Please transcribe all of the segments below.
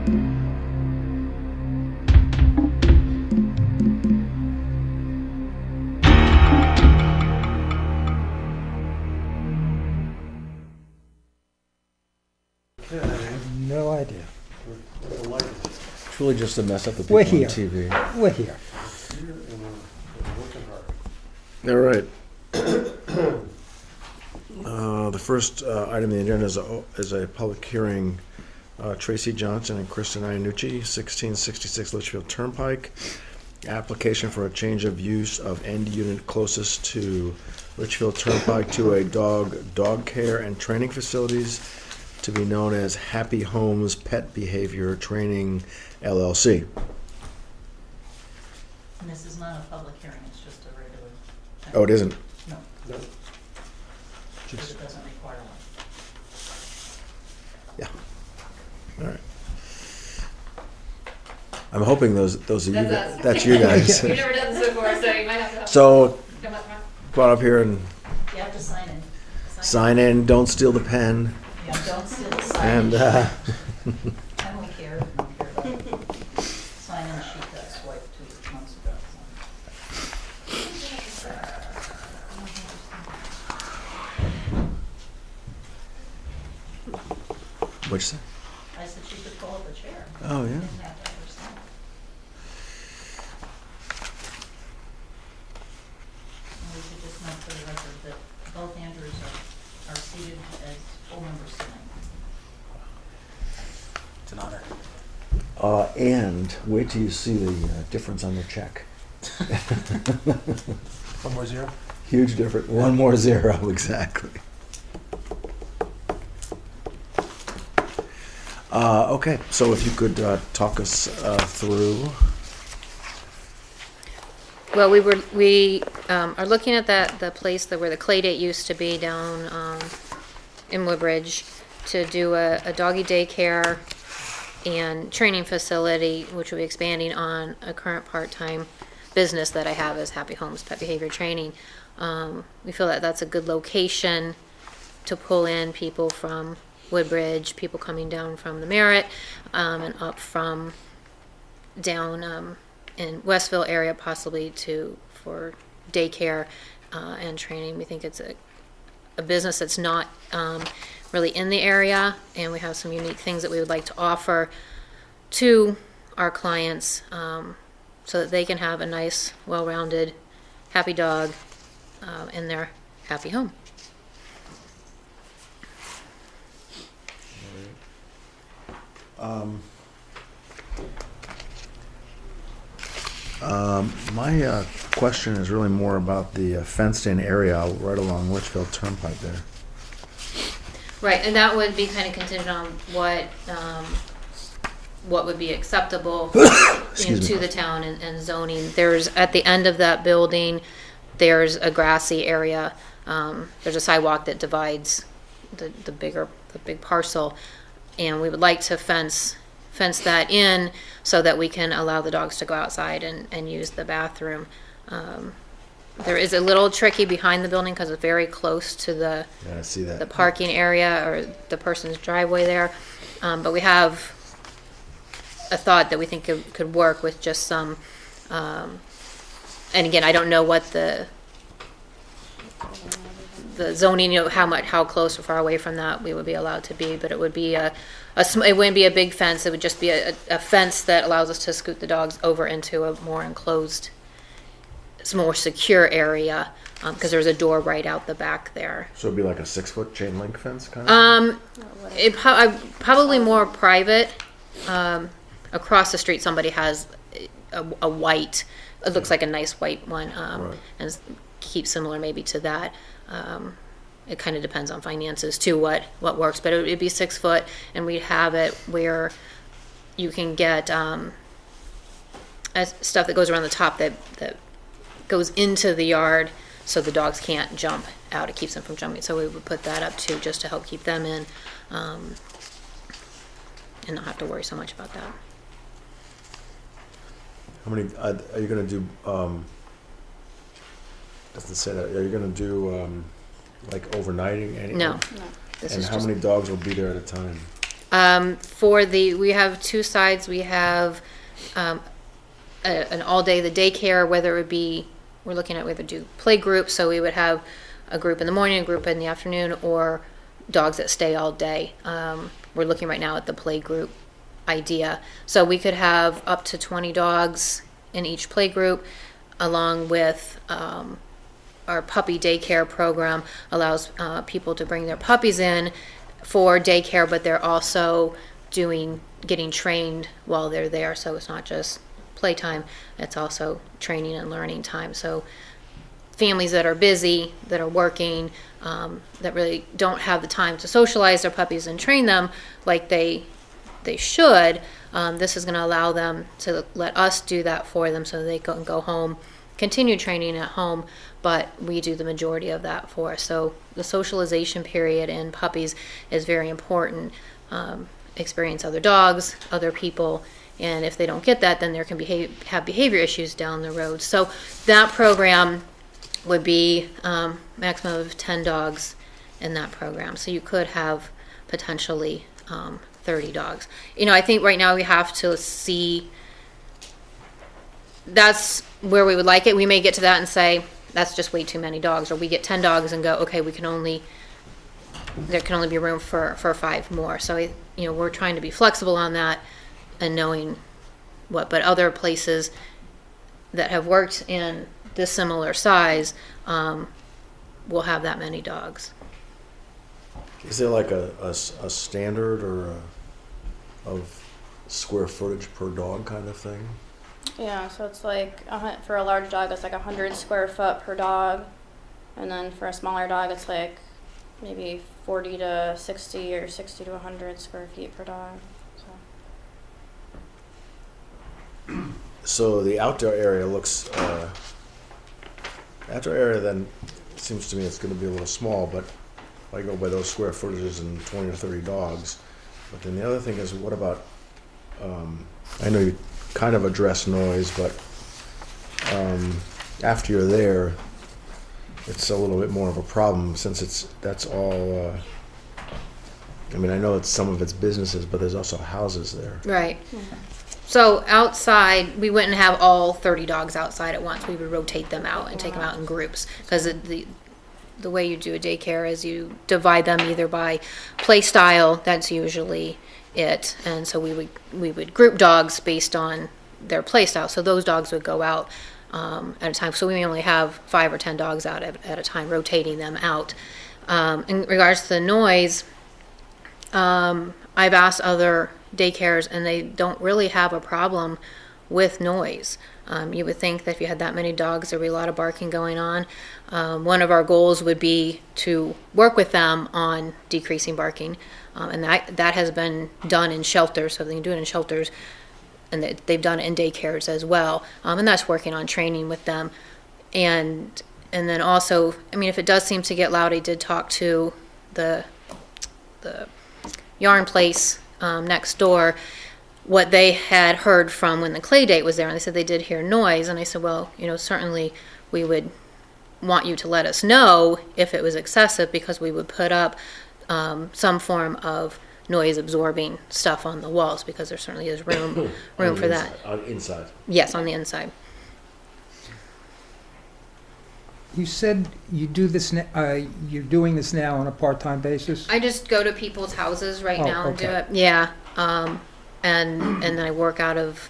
No idea. It's really just to mess up the people We're on here. TV. We're here. All right. The first item on the agenda is a public hearing. Tracy Johnson and Kristen Iannucci, 1666 Litchfield Turnpike. Application for a change of use of end unit closest to Litchfield Turnpike to a dog care and training facilities to be known as Happy Homes Pet Behavior Training LLC. And this is not a public hearing, it's just a regular. Oh, it isn't? No, No. because it doesn't require one. All right. I'm hoping those are you guys. That's you guys. We've never done this before, so you might have to help. So Come up front. come on up here and You have to sign in. sign in. Don't steal the pen. Yeah, don't steal the sign. And I don't care. I don't care about it. Sign in the sheet that I swiped 2 months ago. what'd you say? I said she could pull up a chair. Oh, yeah. Didn't have to ever sign. And we should just note for the record that both Andrews are seated as full members tonight. It's an honor. And wait till you see the difference on the check. 1 more 0? Huge difference. One more zero, exactly. Okay, so if you could talk us through. Well, we are looking at the place where the clay date used to be down in Woodbridge to do a doggy daycare and training facility, which will be expanding on a current part-time business that I have as Happy Homes Pet Behavior Training. We feel that that's a good location to pull in people from Woodbridge, people coming down from the Merritt, and up from down in Westville area, possibly for daycare and training. We think it's a business that's not really in the area, and we have some unique things that we would like to offer to our clients so that they can have a nice, well-rounded, happy dog in their happy home. My question is really more about the fenced-in area right along Litchfield Turnpike there. Right, and that would be kind of contingent on what would be acceptable to the town and zoning. There's, at the end of that building, there's a grassy area. There's a sidewalk that divides the big parcel, and we would like to fence that in so that we can allow the dogs to go outside and use the bathroom. There is a little tricky behind the building because it's very close to the Yeah, I see that. parking area or the person's driveway there. But we have a thought that we think could work with just some, and again, I don't know what the zoning, how close or far away from that we would be allowed to be, but it would be it wouldn't be a big fence, it would just be a fence that allows us to scoot the dogs over into a more enclosed, it's more secure area, because there's a door right out the back there. So it'd be like a 6-foot chain link fence kind of? Probably more private. Across the street, somebody has a white, it looks like a nice white one, Right. and keep similar maybe to that. It kind of depends on finances too, what works, but it'd be 6 foot, and we'd have it where you can get stuff that goes around the top that goes into the yard, so the dogs can't jump out. It keeps them from jumping. So we would put that up too, just to help keep them in, and not have to worry so much about that. How many, are you gonna do, doesn't say that, are you gonna do, like overnighting? No. This And is how just, many dogs will be there at a time? We have two sides. We have an all-day, the daycare, whether it would be, we're looking at whether to do play groups, so we would have a group in the morning, a group in the afternoon, or dogs that stay all day. We're looking right now at the play group idea. So we could have up to 20 dogs in each play group, along with our puppy daycare program allows people to bring their puppies in for daycare, but they're also getting trained while they're there. So it's not just playtime, it's also training and learning time. So families that are busy, that are working, that really don't have the time to socialize their puppies and train them like they should, this is going to allow them to let us do that for them so they can go home, continue training at home, but we do the majority of that for us. So the socialization period in puppies is very important. Experience other dogs, other people, and if they don't get that, then there can have behavior issues down the road. So that program would be maximum of 10 dogs in that program. So you could have potentially 30 dogs. I think right now we have to see, that's where we would like it. We may get to that and say, that's just way too many dogs. Or we get 10 dogs and go, okay, there can only be room for 5 more. So, we're trying to be flexible on that and knowing but other places that have worked in this similar size will have that many dogs. Is there like a standard or of square footage per dog kind of thing? Yeah, so it's like for a large dog, it's like 100 square foot per dog, and then for a smaller dog, it's like maybe 40 to 60 or 60 to 100 square feet per dog. So the outdoor area looks, outdoor area then seems to me it's going to be a little small, but if I go by those square footages and 20 or 30 dogs. But then the other thing is, what about, I know you kind of address noise, but after you're there, it's a little bit more of a problem since that's all, I know some of it's businesses, but there's also houses there. Right. So outside, we wouldn't have all 30 dogs outside at once. We would rotate them out and take them out in groups, because the way you do a daycare is you divide them either by play style. That's usually it, and so we would group dogs based on their play style. So those dogs would go out at a time. So we may only have 5 or 10 dogs out at a time, rotating them out. In regards to the noise, I've asked other daycares, and they don't really have a problem with noise. You would think that if you had that many dogs, there would be a lot of barking going on. One of our goals would be to work with them on decreasing barking, and that has been done in shelters, so they can do it in shelters, and they've done it in daycares as well, and that's working on training with them. And then also, if it does seem to get loud, I did talk to the yarn place next door, what they had heard from when the play date was there, and they said they did hear noise. And I said, well, certainly we would want you to let us know if it was excessive, because we would put up some form of noise absorbing stuff on the walls, because there certainly is room for that. On inside. Yes, on the inside. You said you do this. You're doing this now on a part-time basis. I just go to people's houses right Oh, now and do okay. it. Yeah, and then I work out of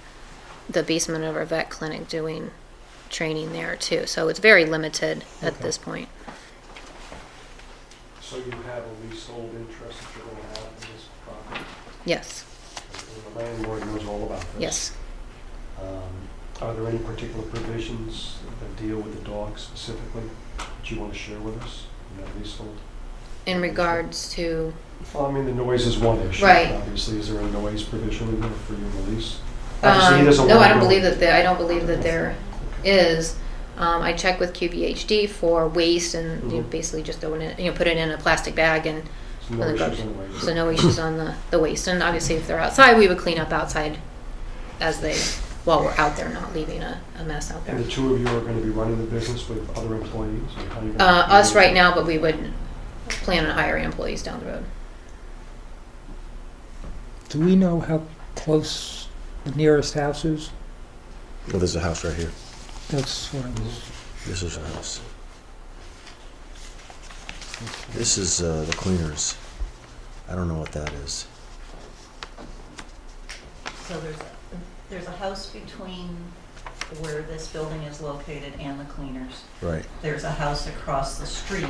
the basement of our vet clinic doing training there too. So it's very limited at Okay. this point. So you have a leasehold interest that you're going to have in this property? Yes. And the landlord knows all about this? Yes. Are there any particular provisions that deal with the dog specifically that you want to share with us in that leasehold? In regards to, Well, the noise is one issue. Right. Obviously, is there a noise provision in there for you in the lease? Obviously, he doesn't no, want I don't to go- believe that. I don't believe that there is. I check with QBHD for waste, and you Mhm. basically just throw it in, put it in a plastic bag, and So no on the issues garbage. anyway. So no issues on the waste. And obviously, if they're outside, we would clean up outside while we're out there, not leaving a mess out there. And the two of you are going to be running the business with other employees? Or how you gonna- Us right now, but we would plan on hiring employees down the road. Do we know how close the nearest house is? Well, there's a house right here. That's what I was. This is a house. This is the cleaners. I don't know what that is. So there's a house between where this building is located and the cleaners. Right, There's a house across the street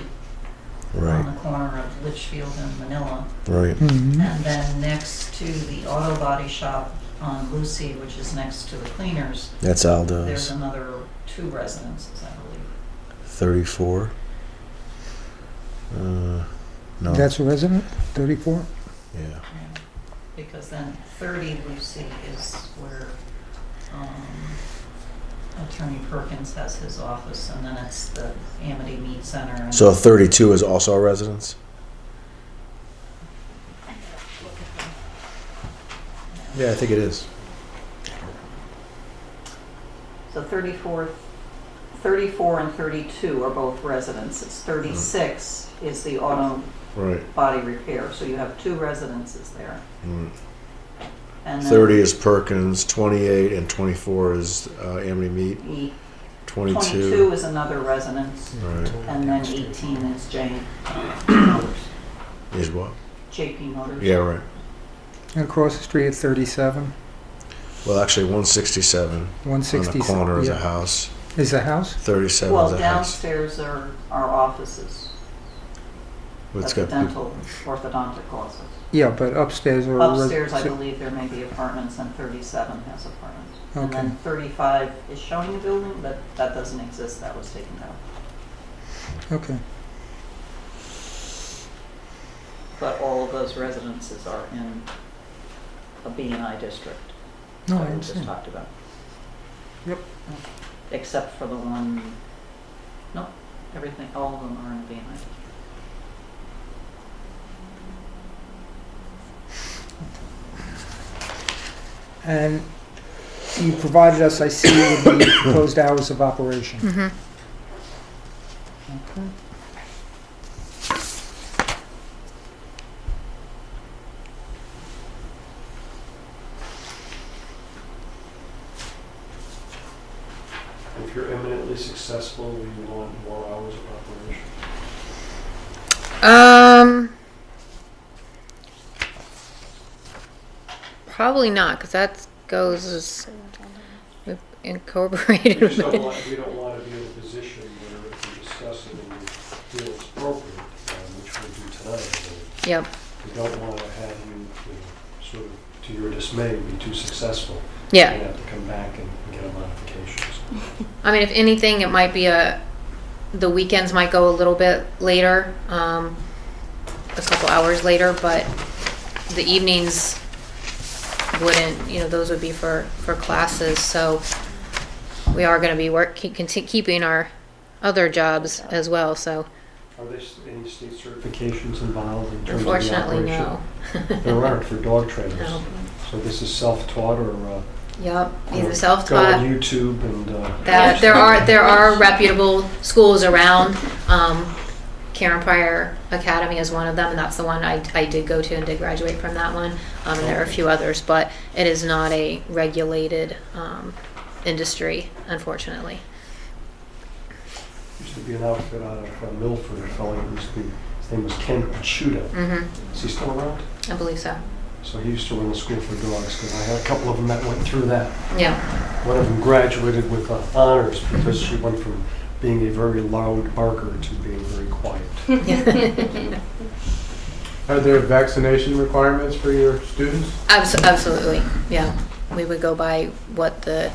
on right, the corner of Litchfield and Manila. right. Mhm. And then next to the auto body shop on Lucy, which is next to the cleaners, That's there's Aldo's. another 2 residences, I believe. 34. No. That's a resident, 34? Yeah. Yeah. Because then 30 Lucy is where Attorney Perkins has his office, and then it's the Amity Meat Center. And So 32 is also a residence? Yeah, I think it is. So 34 and 32 are both residences. 36 is the auto Right. body repair, so you have 2 residences there. Mm. And then 30 is Perkins, 28 and 24 is Amity Meat, E- 22. 22 is another residence, Right. and then 18 is Motors. Is what? JP Motors. Yeah, right. And across the street at 37, Well, actually, 167 on 167. the corner is a yeah. house. Is a house? 37 Well, is a house. downstairs are offices. It's That's a got people. dental orthodontic office. Yeah, but upstairs or... Upstairs, I believe there may be apartments, and 37 has apartments. And Okay. then 35 is showing a building, but that doesn't exist, that was taken down. Okay. But all of those residences are in a B&I district. No, I that we just understand. talked about. Yep. Except for the one, no, everything, all of them are in a B&I district. And you provided us, I see, with the proposed hours of operation. Mm-hmm. Okay. If you're eminently successful, we want more hours of operation. Probably not, because that goes as we've incorporated. We don't want to be in a position where if we discuss it and we feel it's appropriate, which we'll do tonight, Yep. we don't want to have you, sort of, to your dismay, be too successful. Yeah. And have to come back and get a modifications. I mean, if anything, it might be the weekends might go a little bit later, a couple hours later, but the evenings wouldn't, those would be for classes. So we are going to be keeping our other jobs as well. So Are there any state certifications involved in terms unfortunately, of the operation? There aren't for dog trainers. No. So this is self-taught or? Yep, Go either on self-taught. YouTube and. That there are reputable schools around. Karen Pryor Academy is one of them, and that's the one I did go to and did graduate from that one. And there are a few others, but it is not a regulated industry, unfortunately. Used to be an outfit out of Milford, a fellow who used to be, his name was Ken Pachuta. Mm-hmm. Is he still around? I believe so. So he used to run the school for dogs, because I had a couple of them that went through that. Yeah. One of them graduated with honors because she went from being a very loud barker to being very quiet. Are there vaccination requirements for your students? Absolutely. Yeah. We would go by what the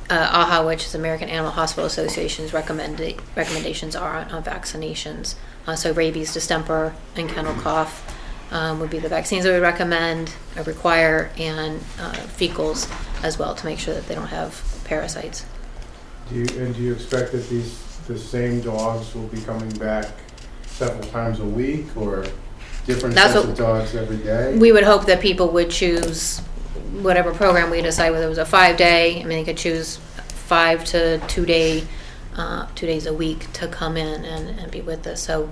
AHA, which is American Animal Hospital Association's recommendations are on vaccinations. So rabies, distemper, and kennel cough would be the vaccines that we recommend, require, and fecals as well to make sure that they don't have parasites. Do you expect that the same dogs will be coming back several times a week or different That's sets what- of dogs every day? We would hope that people would choose whatever program we decide, whether it was a 5-day. I mean, they could choose 5 to 2 days a week to come in and be with us. So,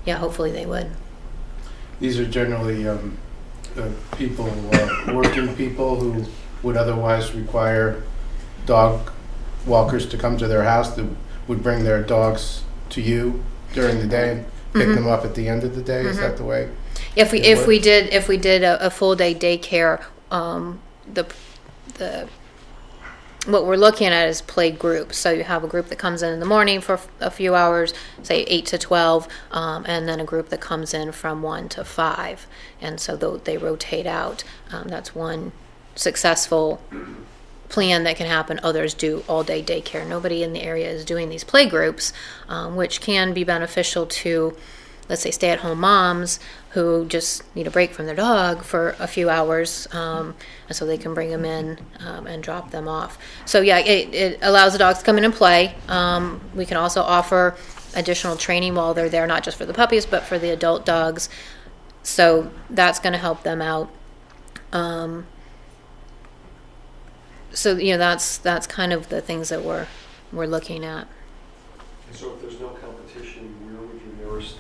yeah, hopefully they would. These are generally people, working people who would otherwise require dog walkers to come to their house that would bring their dogs to you during the day and pick them up at the end of the day? Is that the way? If we It if we did a full day daycare, the what we're looking at is play groups. So you have a group that comes in the morning for a few hours, say 8 to 12, and then a group that comes in from 1 to 5, and so they rotate out. That's one successful plan that can happen. Others do all day daycare. Nobody in the area is doing these play groups, which can be beneficial to, let's say, stay-at-home moms who just need a break from their dog for a few hours, and so they can bring them in and drop them off. So yeah, it allows the dogs to come in and play. We can also offer additional training while they're there, not just for the puppies, but for the adult dogs. So that's going to help them out. So that's kind of the things that we're looking at. So if there's no competition, where would your nearest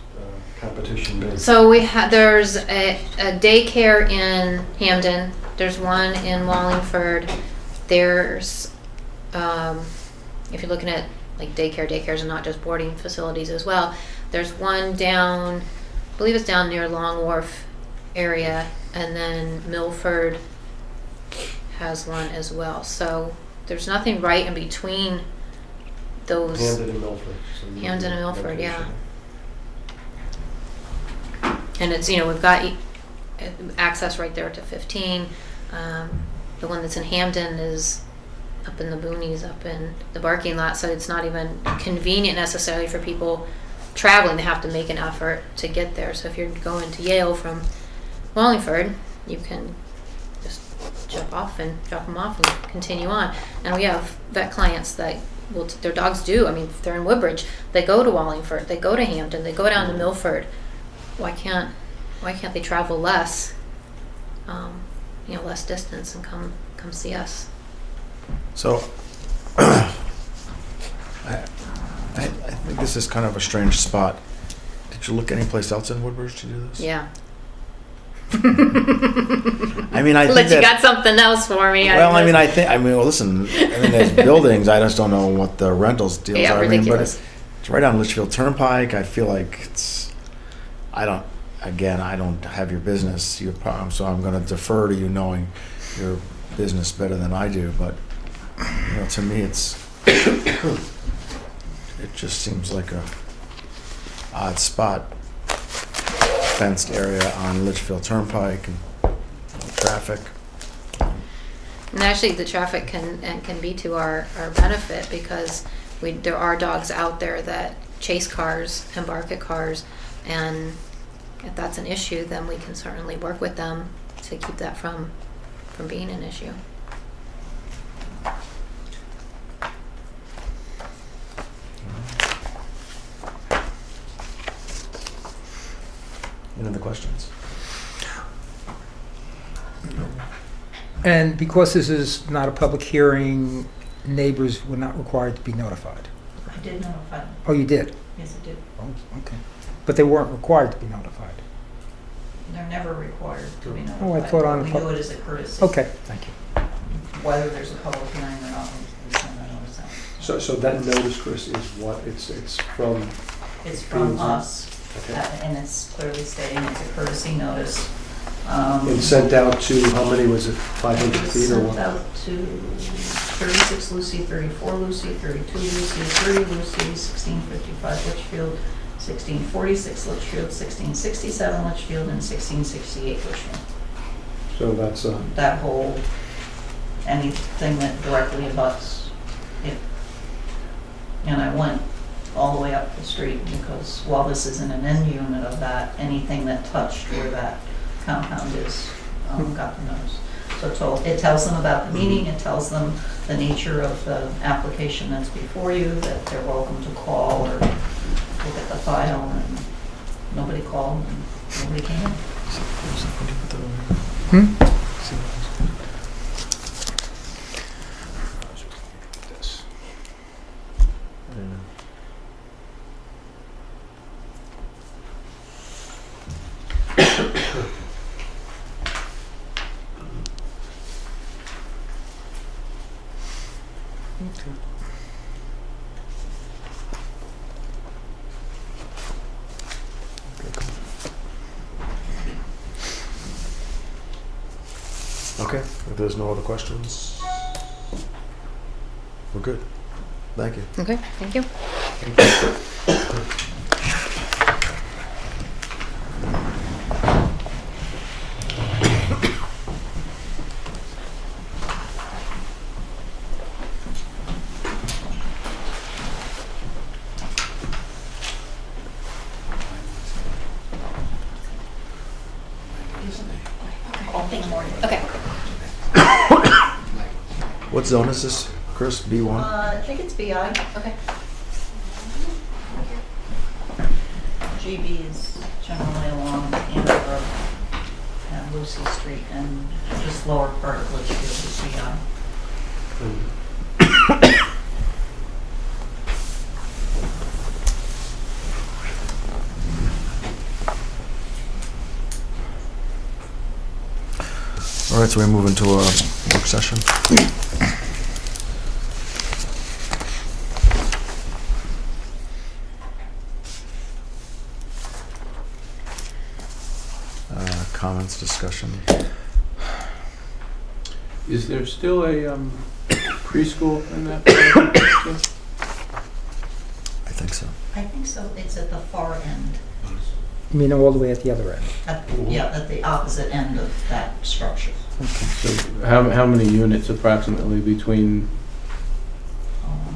competition be? So there's a daycare in Hamden. There's one in Wallingford. There's, if you're looking at like daycares are not just boarding facilities as well. There's one down, I believe it's down near Long Wharf area, and then Milford has one as well. So there's nothing right in between those. Hamden and Milford. Hamden and Milford, yeah. And it's, we've got access right there to 15. The one that's in Hamden is up in the boonies, up in the parking lot, so it's not even convenient necessarily for people traveling. They have to make an effort to get there. So if you're going to Yale from Wallingford, you can just drop them off and continue on. And we have vet clients that their dogs do. I mean, if they're in Woodbridge, they go to Wallingford, they go to Hamden, they go down to Milford. Why can't they travel less, less distance and come see us? So, I think this is kind of a strange spot. Did you look anyplace else in Woodbridge to do this? Yeah. I mean, I think Unless you that, got something else for me. listen, there's buildings. I just don't know what the rentals deals Yeah, are. ridiculous. It's right on Litchfield Turnpike. I feel like I don't have your business, your problem, so I'm going to defer to you knowing your business better than I do. But to me, it just seems like a odd spot, fenced area on Litchfield Turnpike and traffic. And actually, the traffic can be to our benefit, because there are dogs out there that chase cars and bark at cars, and if that's an issue, then we can certainly work with them to keep that from being an issue. Any other questions? And because this is not a public hearing, neighbors were not required to be notified. I did notify them. Oh, you did? Yes, I did. Oh, okay. But they weren't required to be notified. They're never required to be notified. Oh, I thought on a We do it as a courtesy. Okay, thank you. Whether there's a public hearing or not, we send a notice out. So that notice, Chris, is what? It's from. It's from us, Okay. and it's clearly stating it's a courtesy notice. And sent out to, how many was it, 500 feet or what? Sent out to 36 Lucy, 34 Lucy, 32 Lucy, 30 Lucy, 1655 Litchfield, 1646 Litchfield, 1667 Litchfield, and 1668 Litchfield. So that's That whole, anything that directly abuts it. And I went all the way up the street, because while this isn't an end unit of that, anything that touched where that compound is, got the notice. So it tells them about the meeting, it tells them the nature of the application that's before you, that they're welcome to call or look at the file, and nobody called and nobody came in. Okay, if there's no other questions, we're good. Thank you. Okay, thank you. Okay. What zone is this, Chris? B1? I think it's BI. Okay. GB is generally along Andover Road and Lucy Street, and this lower part of Litchfield is BI. All right, so we move into a work session. Comments, discussion. Is there still a preschool in that project? I think so. I think so. It's at the far end. You mean all the way at the other end? Yeah, at the opposite end of that structure. So how many units approximately between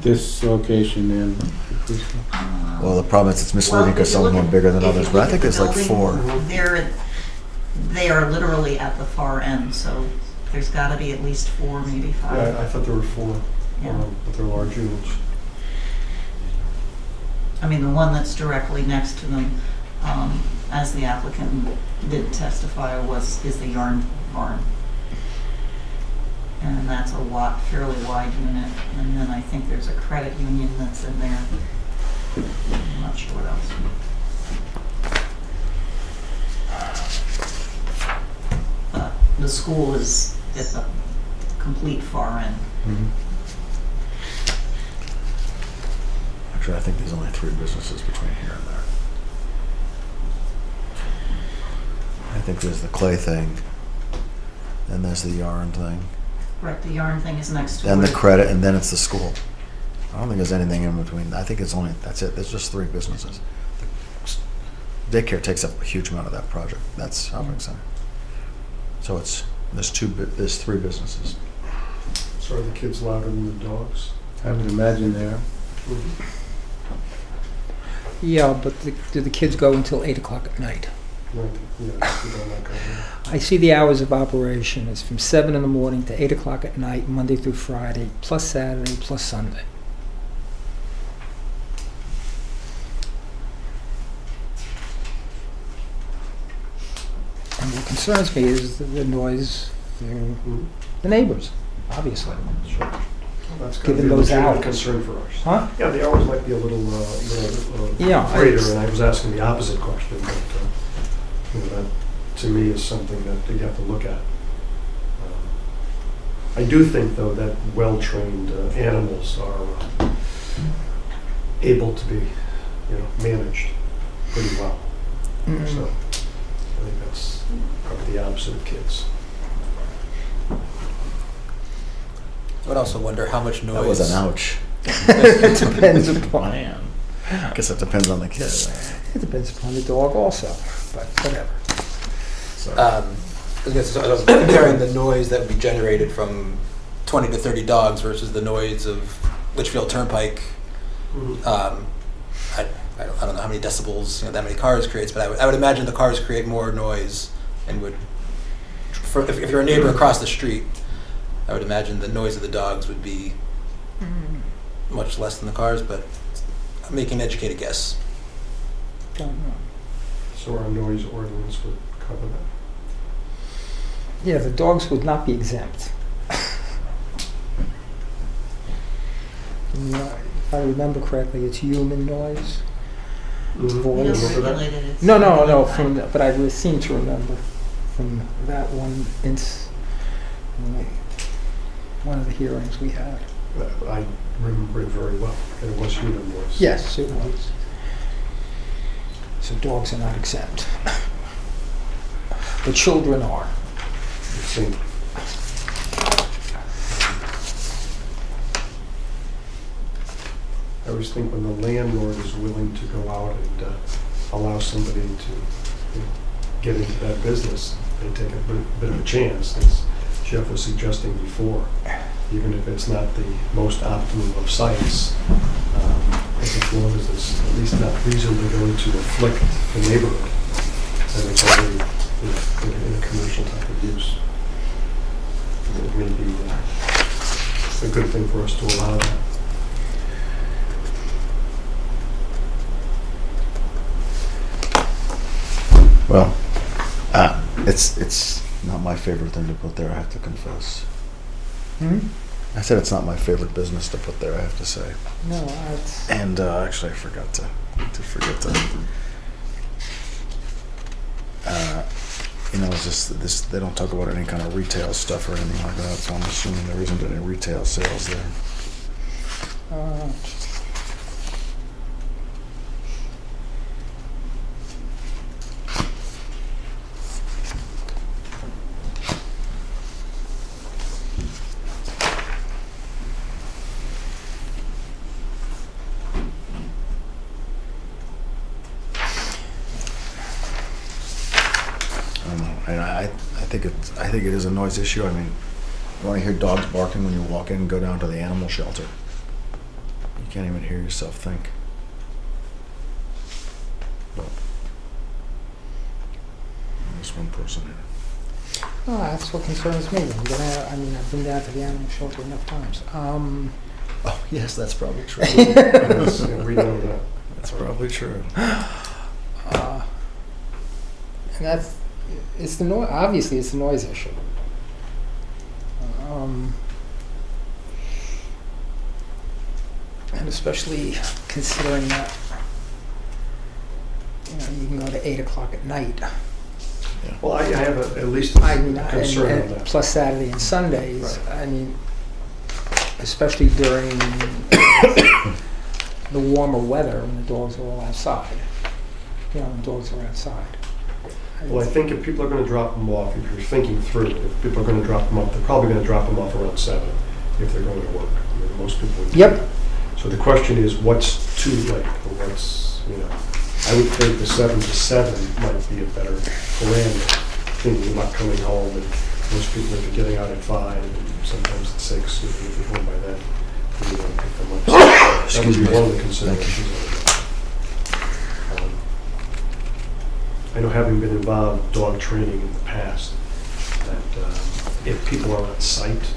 this location and the preschool? Well, the problem is it's misleading because some of them are bigger than others, but I think there's like 4. They are literally at the far end, so there's got to be at least 4, maybe 5. Yeah, I thought there were 4, Yeah. but they're large units. I mean, the one that's directly next to them, as the applicant did testify, is the yarn barn. And that's a fairly wide unit. And then I think there's a credit union that's in there. I'm not sure what else. The school is at the complete far end. Actually, I think there's only 3 businesses between here and there. I think there's the clay thing, then there's the yarn thing, Right, the yarn thing is next to then the it. credit, and then it's the school. I don't think there's anything in between. I think that's it. There's just 3 businesses. Daycare takes up a huge amount of that project. That's shopping center. So there's 3 businesses. So are the kids louder than the dogs? I would imagine there. Yeah, but do the kids go until 8 o'clock at night? Right, yeah, we don't like that. I see the hours of operation is from 7 in the morning to 8 o'clock at night, Monday through Friday, plus Saturday, plus Sunday. And what concerns me is the noise, the neighbors, obviously. Sure. Well, that's Given kind of a those legitimate hours. concern for us. Huh? Yeah, the hours might be a little Yeah, greater, and I was asking the opposite question, but that to me is something that you have to look at. I do think, though, that well-trained animals are able to be, managed pretty well. So I think that's probably the opposite of kids. I would also wonder how much noise. That was an ouch. It depends upon, I guess it depends on the kid. it depends upon the dog also, but whatever. So, I was comparing the noise that would be generated from 20 to 30 dogs versus the noise of Litchfield Turnpike. I don't know how many decibels that many cars creates, but I would imagine the cars create more noise and would. If you're a neighbor across the street, I would imagine the noise of the dogs would be much less than the cars, but I'm making an educated guess. Don't know. So our noise ordinance would cover that. Yeah, the dogs would not be exempt. If I remember correctly, it's human noise. It's We voice. don't regulate it. It's No. regulated But I seem to remember from that one of the hearings we had. I remember it very well, and it was human noise. Yes, it was. So dogs are not exempt. But children are. It seemed. I always think when the landlord is willing to go out and allow somebody to, you know, get into that business, they take a bit of a chance, as Jeff was suggesting before. Even if it's not the most optimum of sites, I think as long as it's at least not reasonably going to afflict the neighborhood, then it's already, you know, in a commercial type of use. It may be a good thing for us to allow that. Well, it's not my favorite thing to put there, I have to confess. Hmm? I said it's not my favorite business to put there, I have to say. No, it's... And actually, I forgot to you know, it's just this. They don't talk about any kind of retail stuff or anything like that, so I'm assuming there isn't any retail sales there. I don't know. And I think it is a noise issue. I mean, you want to hear dogs barking when you walk in and go down to the animal shelter. You can't even hear yourself think. But there's one person here. Oh, that's what concerns me. I've been down to the animal shelter enough times. Oh, yes, that's probably true. Yes, yeah, we know that. That's probably true. And it's the noise. Obviously, it's the noise issue. And especially considering that, you know, you can go to 8 o'clock at night. Well, I have at least a concern on and that. plus Saturday and Sundays. Right. I mean, especially during the warmer weather when the dogs are all outside. You know, when dogs are outside. Well, I think if people are going to drop them off, if you're thinking through, if people are going to drop them off, they're probably going to drop them off around 7 if they're going to work. I mean, most people would. Yep. So the question is, what's too late? Or what's, you know, I would think the 7 to 7 might be a better parameter, thinking about coming home, and most people, if you're getting out at 5, and sometimes at 6, you'll be home by then. You don't pick them up. So that would be one of the considerations of it. I know, having been involved in dog training in the past, that if people are on site,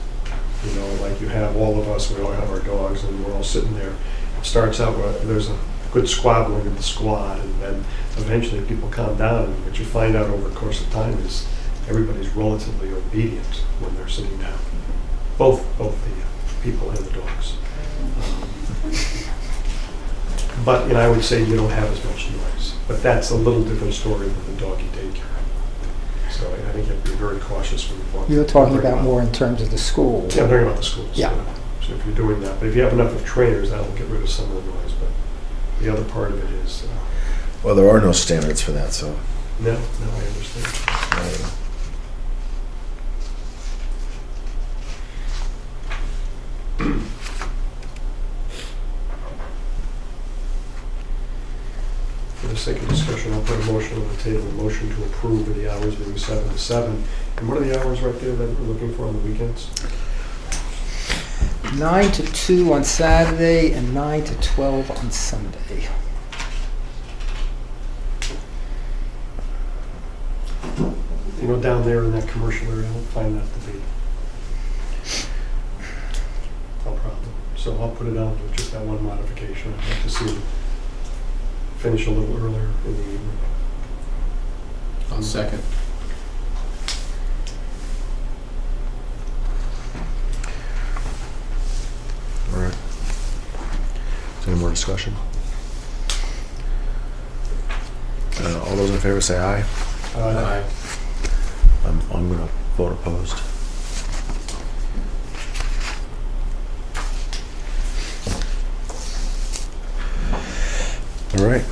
you know, like you have all of us, we all have our dogs, and we're all sitting there. It starts out where there's a good squabbling of the squad, and then eventually people calm down. And what you find out over the course of time is everybody's relatively obedient when they're sitting down, both the people and the dogs. But, you know, I would say you don't have as much noise. But that's a little different story than the doggy daycare. So I think you have to be very cautious when you walk. You're talking about more in terms of the school. Yeah, I'm talking about the schools. Yeah. So if you're doing that, but if you have enough of trainers, that'll get rid of some of the noise. But the other part of it is, Well, there are no standards for that, so. no, I understand. For the sake of discussion, I'll put a motion on the table, a motion to approve of the hours being 7 to 7. And what are the hours right there that we're looking for on the weekends? 9 to 2 on Saturday and 9 to 12 on Sunday. You know, down there in that commercial area, I don't find that to be a problem. So I'll put it on with just that one modification. I'd like to see it finish a little earlier in the evening. I'll second. All right. Is there any more discussion? All those in favor say aye. Aye. I'm going to vote opposed. All right.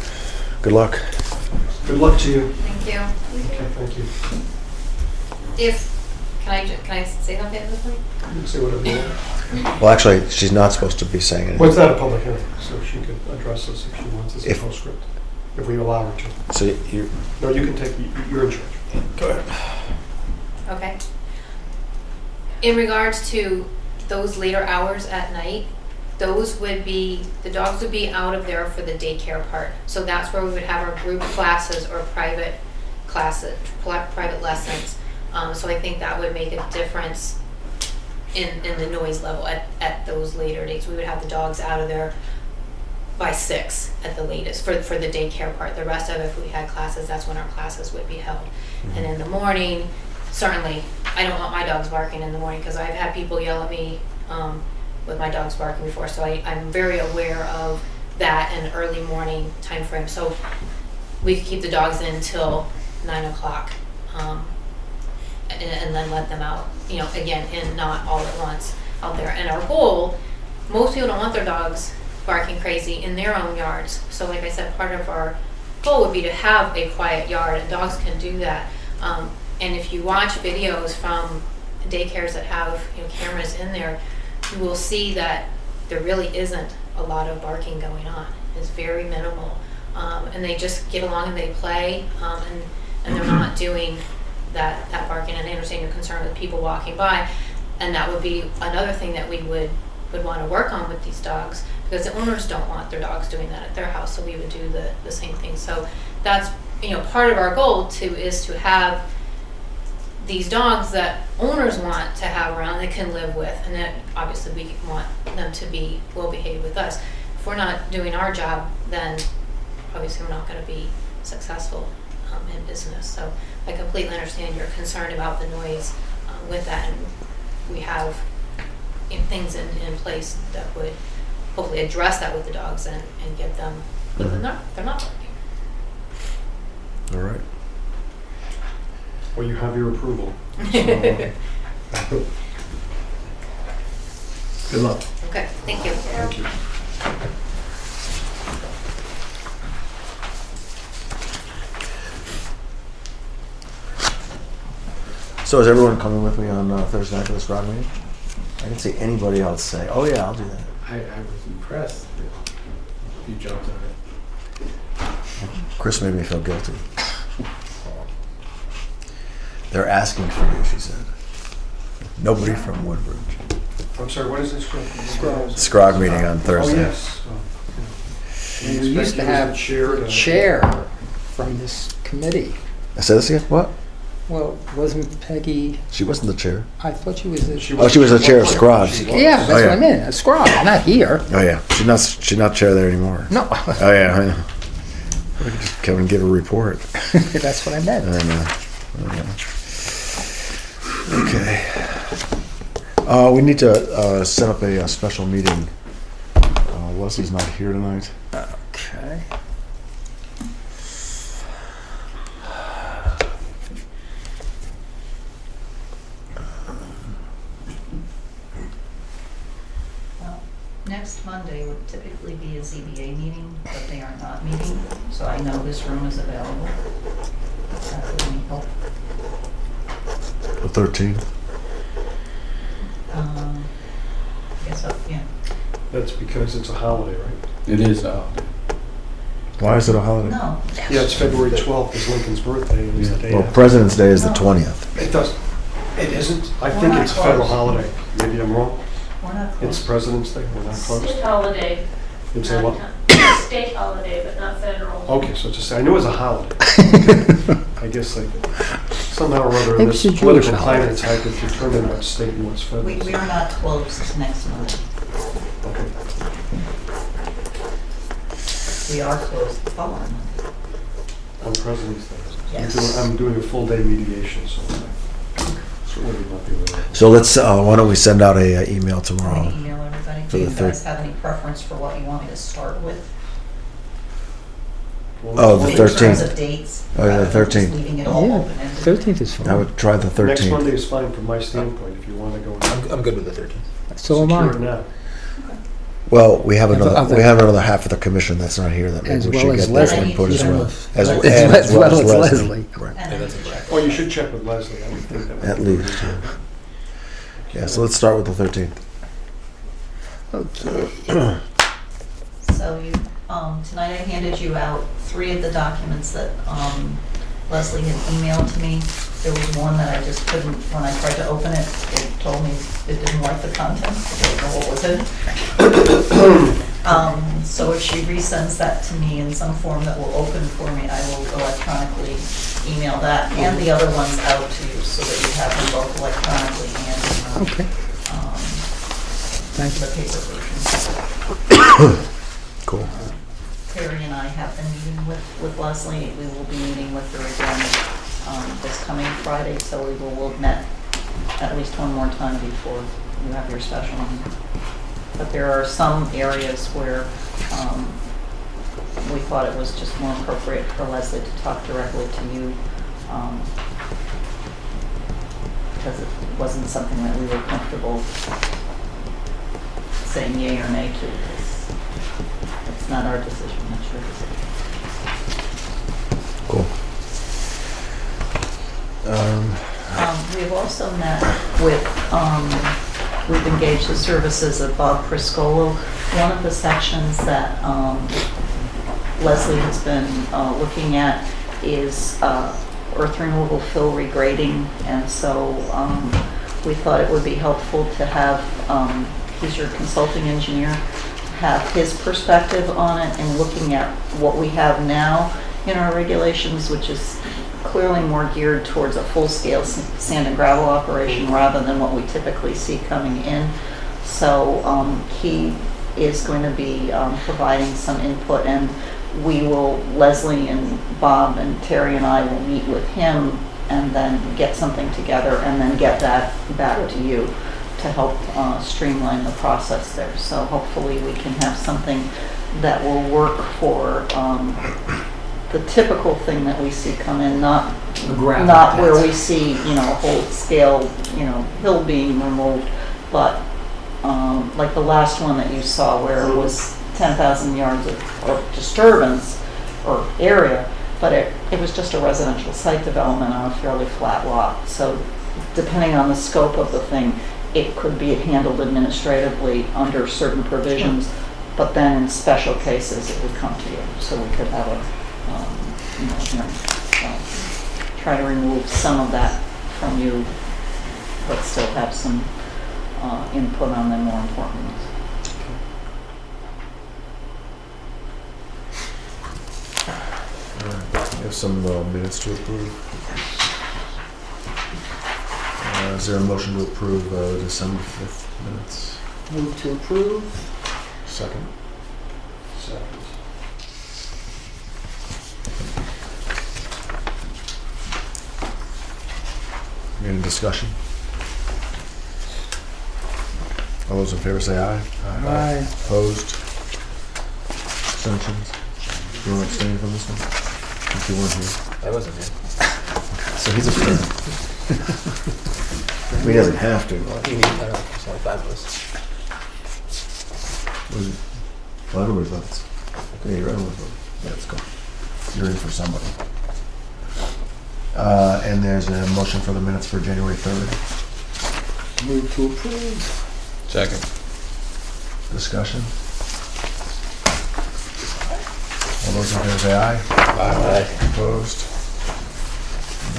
Good luck. Good luck to you. Thank you. Okay, thank you. Can I say something at this point? You can say whatever you want. Well, actually, she's not supposed to be saying Well, it's anything. not a public hearing, so she could address this if she wants as a If- postscript, if we allow her to. So you, No, you can take, you're in charge. go ahead. Okay. In regards to those later hours at night, those would be, the dogs would be out of there for the daycare part. So that's where we would have our group classes or private classes, private lessons. So I think that would make a difference in the noise level at those later dates. We would have the dogs out of there by 6 at the latest for the daycare part. The rest of it, if we had classes, that's when our classes would be held. And in the morning, certainly, I don't want my dogs barking in the morning because I've had people yell at me with my dogs barking before. So I'm very aware of that and early morning time frame. So we could keep the dogs in till 9 o'clock and then let them out, again, and not all at once out there. And our goal, most people don't want their dogs barking crazy in their own yards. So like I said, part of our goal would be to have a quiet yard, and dogs can do that. And if you watch videos from daycares that have cameras in there, you will see that there really isn't a lot of barking going on. It's very minimal. And they just get along and they play, and they're not doing that barking. And I understand your concern with people walking by, and that would be another thing that we would want to work on with these dogs, because the owners don't want their dogs doing that at their house, so we would do the same thing. So that's part of our goal is to have these dogs that owners want to have around, they can live with, and that obviously we want them to be well behaved with us. If we're not doing our job, then obviously we're not going to be successful in business. So I completely understand your concern about the noise with that, and we have things in place that would hopefully address that with the dogs and get them, but they're not working. All right. Well, you have your approval. So, good luck. Okay, thank you. Thank you. So is everyone coming with me on Thursday night for this rock meeting? I didn't see anybody else say, oh yeah, I'll do that. I was impressed. You jumped on it. Chris made me feel guilty. They're asking for you, she said. Nobody from Woodbridge. I'm sorry, what is this? Scrog meeting on Thursday. Oh, yes. We used to have chair. chair from this committee. I said this again? What? Well, wasn't Peggy, She wasn't the chair. I thought she was the, Oh, she was the chair of Scrogs. yeah, that's Oh, what yeah. I meant, a scribe, not here. Oh yeah, she's not chair there anymore. No, Oh yeah, I know. We could just come and give a report. that's what I meant. I know. Okay. We need to set up a special meeting. Leslie's not here tonight. Okay. Well, next Monday would typically be a ZBA meeting, but they are not meeting, so I know this room is available. That would any help. The 13th. I guess so, yeah. That's because it's a holiday, right? It is, Why is it a holiday? No, Yeah, it's February 12th is Lincoln's birthday, and it's the day Well, after. President's Day is the No. 20th. It does, it isn't? I We're think not it's a federal closed. holiday. Maybe I'm wrong. we're not It's closed. President's Day, we're not closed. State holiday, It's a what? state holiday, but not federal. Okay, so it's I knew it was a holiday. I guess like somehow or other in Maybe this it's a political Jewish climate, it's hard to determine what's state and what's federal. We are not closed next Monday. Okay. We are closed the following Monday. On President's Day. Yes. I'm doing a full day mediation, so certainly would not be available. So let's. Why don't we send out a email I'm tomorrow? gonna email everybody. For Do the you guys have any preference for what you want me to start with? Oh, the In terms 13th. of dates? Oh, yeah, the rather than just 13th. Leaving it all Yeah, open-ended? 13th is I fine. would try the Next 13th. Monday is fine from my standpoint, if you want to go and I'm good with the 13th. So am secure it I. now. Well, we have Of another, other- we have another half of the commission that's not here that maybe As we well should as get their Leslie. input as Yeah. well. As and well as Leslie. Right, And Yeah, then- that's correct. Well, you should check with Leslie, I would think that would. at be least. good. Yeah, so let's start with the 13th. Okay. So you, tonight I handed you out 3 of the documents that Leslie had emailed to me. There was one that I just couldn't, when I tried to open it, it told me it didn't like the contents, I don't know what was in it. So if she resends that to me in some form that will open for me, I will electronically email that and the other ones out to you so that you have them both electronically and Okay, thank the you. paper version. Cool. Terry and I have been meeting with Leslie. We will be meeting with her again this coming Friday, so we will met at least one more time before you have your special meeting. But there are some areas where we thought it was just more appropriate for Leslie to talk directly to you because it wasn't something that we were comfortable saying yay or nay to. It's not our decision, it's your decision. Cool. We've also met with, we've engaged the services of Bob Priscolo. One of the sections that Leslie has been looking at is earth removal, fill regrading, and so we thought it would be helpful to have, he's your consulting engineer, have his perspective on it and looking at what we have now in our regulations, which is clearly more geared towards a full-scale sand and gravel operation rather than what we typically see coming in. So he is going to be providing some input, and we will, Leslie and Bob and Terry and I will meet with him and then get something together and then get that back to you to help streamline the process there. So hopefully we can have something that will work for the typical thing that we see come in, not where we see, a whole scale, hill being removed, but like the last one that you saw where it was 10,000 yards of disturbance or area, but it was just a residential site development on a fairly flat lot. So depending on the scope of the thing, it could be handled administratively under certain provisions, but then in special cases it would come to you. So we could have a, try to remove some of that from you, but still have some input on the more important ones. We have some minutes to approve. Is there a motion to approve December 5th minutes? Move to approve. Second. Second. Any discussion? All those in favor say aye. Aye. Opposed? Abstentions? You want to abstain from this one? If you weren't here. I wasn't here. So he's abstaining. He doesn't have to. You need, I don't know, it's only 5 of us. Well, everybody votes. Okay, you're everyone votes. Yeah, let's go. You're in for somebody. And there's a motion for the minutes for January 3rd. Move to approve. Second. Discussion? All those in favor say aye. Aye. Opposed?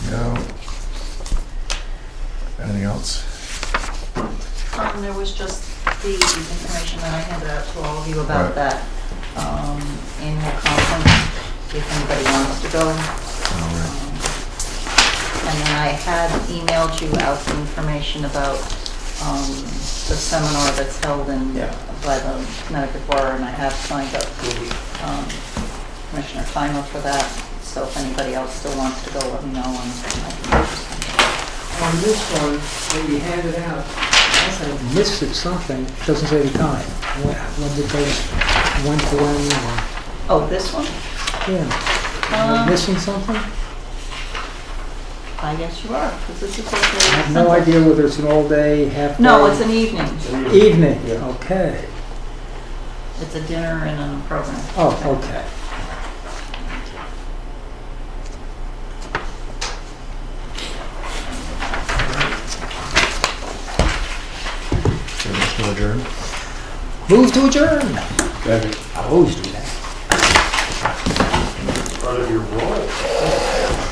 There we go. Anything else? There was just the information that I handed out to all of you about Right. that annual conference, if anybody wants to go. All right. And then I had emailed you out the information about the seminar that's held by the Connecticut Bar, and I have signed up Commissioner Feinberg for that. So if anybody else still wants to go, let me know. On this one, when you hand it out, unless I missed it something, it doesn't say the time. When did they, when to when, or, Oh, this one? yeah. Am I missing something? I guess you are, because this is what I they have sent no us. idea whether it's an all day, half day. No, it's an evening. Evening, Yeah. okay. It's a dinner and a program. Oh, okay. Motion to adjourn. Move to adjourn. Second. I always do that. Part of your role.